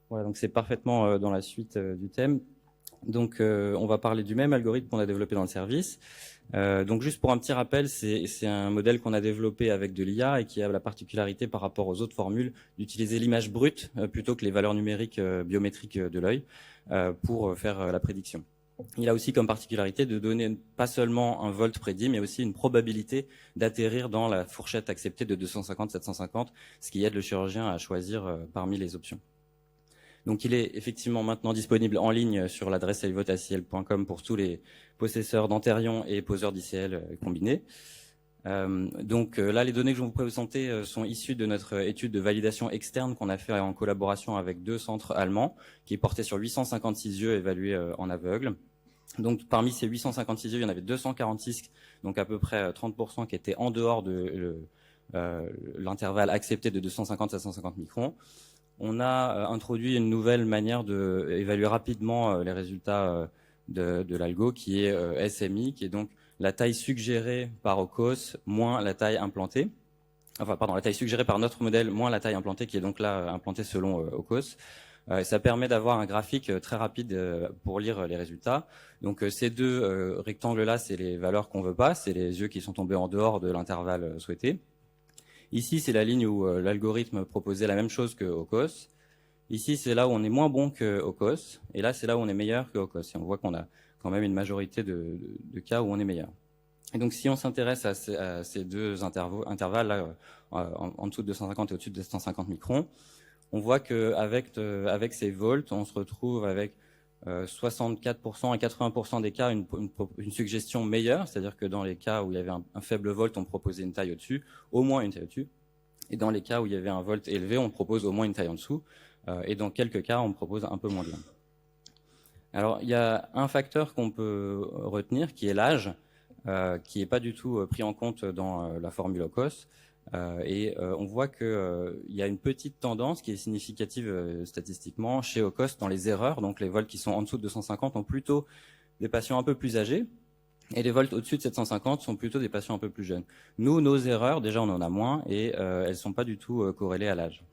Voilà, donc c'est parfaitement dans la suite du thème. Donc, on va parler du même algorithme qu'on a développé dans le service. Donc, juste pour un petit rappel, c'est un modèle qu'on a développé avec de l'IA et qui a la particularité par rapport aux autres formules d'utiliser l'image brute plutôt que les valeurs numériques biométriques de l'œil pour faire la prédiction. Il a aussi comme particularité de donner pas seulement un volt prédit, mais aussi une probabilité d'atterrir dans la fourchette acceptée de 250-750, ce qui aide le chirurgien à choisir parmi les options. Donc il est effectivement maintenant disponible en ligne sur l'adresse ivoteacl.com pour tous les possesseurs d'Antérion et poseurs d'ICL combinés. Là, les données que je vais vous présenter sont issues de notre étude de validation externe qu'on a fait en collaboration avec 2 centres allemands, qui portait sur 856 yeux évalués en aveugle. Donc parmi ces 856 yeux, il y en avait 246, donc à peu près 30% qui étaient en dehors de l'intervalle accepté de 250 à 150 microns. On a introduit une nouvelle manière d'évaluer rapidement les résultats de l'algo, qui est SMI, qui est donc la taille suggérée par OCOS moins la taille implantée. Enfin, pardon, la taille suggérée par notre modèle moins la taille implantée, qui est donc là implantée selon OCOS. Ça permet d'avoir un graphique très rapide pour lire les résultats. Donc ces deux rectangles-là, c'est les valeurs qu'on veut pas, c'est les yeux qui sont tombés en dehors de l'intervalle souhaité. Ici, c'est la ligne où l'algorithme proposait la même chose que OCOS. Ici, c'est là où on est moins bon que OCOS. Et là, c'est là où on est meilleur que OCOS. Et on voit qu'on a quand même une majorité de cas où on est meilleur. Et donc, si on s'intéresse à ces deux intervalles, là, en dessous de 250 et au-dessus de 250 microns, on voit qu'avec ces volts, on se retrouve avec 64% à 80% des cas une suggestion meilleure, c'est-à-dire que dans les cas où il y avait un faible volt, on proposait une taille au-dessus, au moins une taille au-dessus, et dans les cas où il y avait un volt élevé, on propose au moins une taille en dessous, et dans quelques cas, on propose un peu moins bien. Alors, il y a un facteur qu'on peut retenir, qui est l'âge, qui n'est pas du tout pris en compte dans la formule OCOS. On voit qu'il y a une petite tendance qui est significative statistiquement chez OCOS dans les erreurs. Donc les volts qui sont en dessous de 250 ont plutôt des patients un peu plus âgés, et les volts au-dessus de 750 sont plutôt des patients un peu plus jeunes. Nous, nos erreurs, déjà on en a moins, et elles sont pas du tout corrélées à l'âge.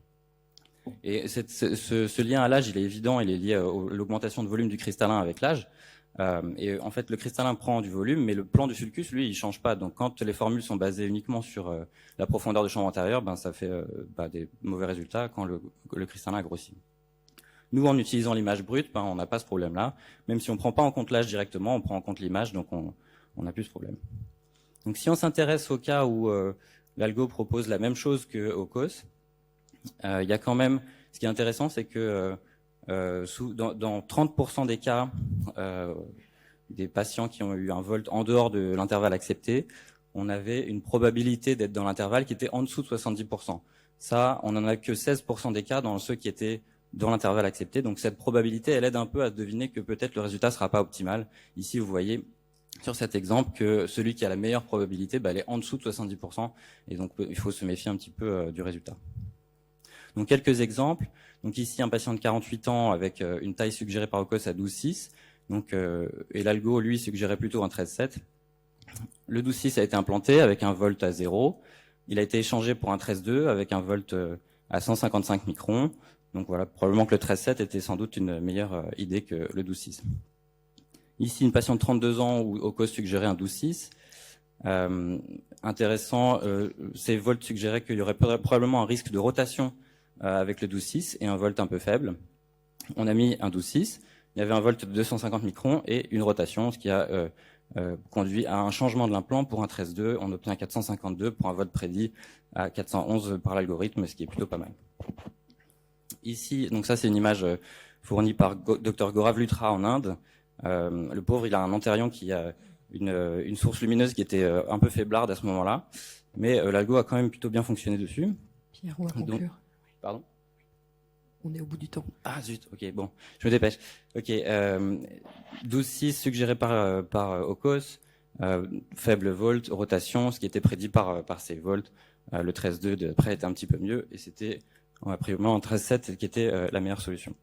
Et ce lien à l'âge, il est évident, il est lié à l'augmentation de volume du cristallin avec l'âge. Et en fait, le cristallin prend du volume, mais le plan du sulcus, lui, il change pas. Donc, quand les formules sont basées uniquement sur la profondeur de champ antérieur, ça fait des mauvais résultats quand le cristallin grossit. Nous, en utilisant l'image brute, on n'a pas ce problème-là. Même si on prend pas en compte l'âge directement, on prend en compte l'image, donc on n'a plus ce problème. Donc, si on s'intéresse au cas où l'algo propose la même chose que OCOS, il y a quand même, ce qui est intéressant, c'est que dans 30% des cas, des patients qui ont eu un volt en dehors de l'intervalle accepté, on avait une probabilité d'être dans l'intervalle qui était en dessous de 70%. Ça, on n'en a que 16% des cas dans ceux qui étaient dans l'intervalle accepté. Donc cette probabilité, elle aide un peu à deviner que peut-être le résultat sera pas optimal. Ici, vous voyez sur cet exemple que celui qui a la meilleure probabilité, elle est en dessous de 70%. Et donc, il faut se méfier un petit peu du résultat. Donc quelques exemples. Donc ici un patient de 48 ans avec une taille suggérée par OCOS à 12,6. Et l'algo lui suggérait plutôt un 13,7. Le 12,6 a été implanté avec un volt à 0. Il a été échangé pour un 13,2 avec un volt à 155 microns. Donc voilà, probablement que le 13,7 était sans doute une meilleure idée que le 12,6. Ici une patiente de 32 ans où OCOS suggérait un 12,6. Intéressant, ces volts suggéraient qu'il y aurait probablement un risque de rotation avec le 12,6 et un volt un peu faible. On a mis un 12,6, il y avait un volt de 250 microns et une rotation, ce qui a conduit à un changement de l'implant pour un 13,2. On obtient 452 pour un volt prédit à 411 par l'algorithme, ce qui est plutôt pas mal. Ici, donc ça c'est une image fournie par Dr Gaurav Luthra en Inde. Le pauvre, il a un antérion qui a une source lumineuse qui était un peu faiblarde à ce moment-là, mais l'algo a quand même plutôt bien fonctionné dessus. Pierre, on va conclure. Pardon ? On est au bout du temps. Ah zut, ok, bon, je me dépêche. Ok, 12,6 suggéré par OCOS, faible volt, rotation, ce qui était prédit par ces volts. Le 13,2 d'après était un petit peu mieux, et c'était a priori un 13,7 qui était la meilleure solution.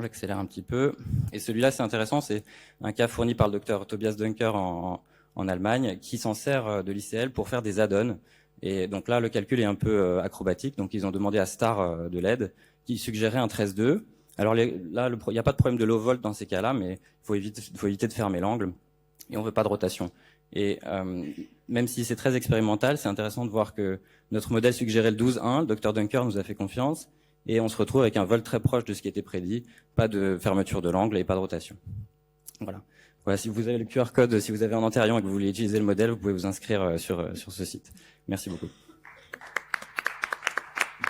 J'accélère un petit peu. Et celui-là, c'est intéressant, c'est un cas fourni par le docteur Tobias Dunker en Allemagne, qui s'en sert de l'ICL pour faire des add-ons. Et donc là, le calcul est un peu acrobatique. Donc ils ont demandé à Star de l'aide, qui suggérait un 13,2 Alors là, il n'y a pas de problème de low volt dans ces cas-là, mais il faut éviter de fermer l'angle et on veut pas de rotation. Et même si c'est très expérimental, c'est intéressant de voir que notre modèle suggérait le 12-1, le Dr Dunker nous a fait confiance, et on se retrouve avec un vol très proche de ce qui était prédit, pas de fermeture de l'angle et pas de rotation. Voilà. Voilà, si vous avez le QR code, si vous avez un Antérion et que vous voulez utiliser le modèle, vous pouvez vous inscrire sur ce site. Merci beaucoup.